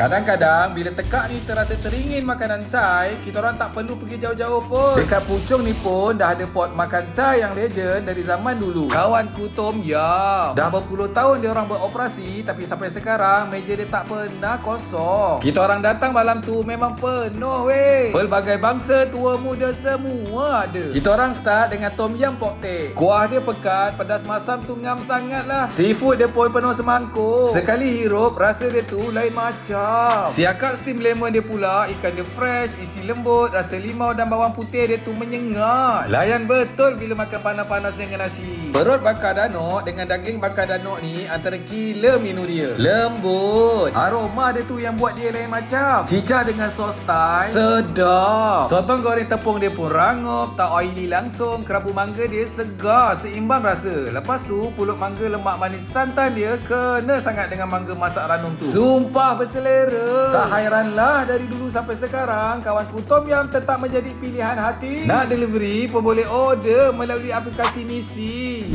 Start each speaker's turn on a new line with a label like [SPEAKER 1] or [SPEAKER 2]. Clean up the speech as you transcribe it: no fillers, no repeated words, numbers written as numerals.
[SPEAKER 1] Kadang-kadang bila tekak ni terasa teringin makanan Thai, kita orang tak perlu pergi jauh-jauh pun. Dekat Puchong ni pun dah ada pot makan Thai yang legend dari zaman dulu. Kawanku Tom Yum. Dah berpuluh tahun dia orang beroperasi, tapi sampai sekarang meja dia tak pernah kosong. Kita orang datang malam tu memang penuh weh. Pelbagai bangsa, tua muda semua ada. Kita orang start dengan Tom Yum Pork Teh. Kuah dia pekat, pedas masam tu ngam sangat lah. Seafood dia pun penuh semangkuk. Sekali hirup rasa dia tu lain macam. Siakap steam lemon dia pula, ikan dia fresh, isi lembut, rasa limau dan bawang putih dia tu menyengat. Layan betul bila makan panas-panas dengan nasi. Perut bakar danok dengan daging bakar danok ni antara gila menu dia. Lembut. Aroma dia tu yang buat dia lain macam. Cicah dengan sos Thai sedap. Sotong goreng tepung dia pun rangup, tak oily langsung. Kerabu mangga dia segar, seimbang rasa. Lepas tu pulut mangga lemak manis santan dia kena sangat dengan mangga masak ranum tu. Sumpah berselera. Tak hairanlah dari dulu sampai sekarang kawanku Tom Yum tetap menjadi pilihan hati. Nak delivery pun boleh order melalui aplikasi Misi.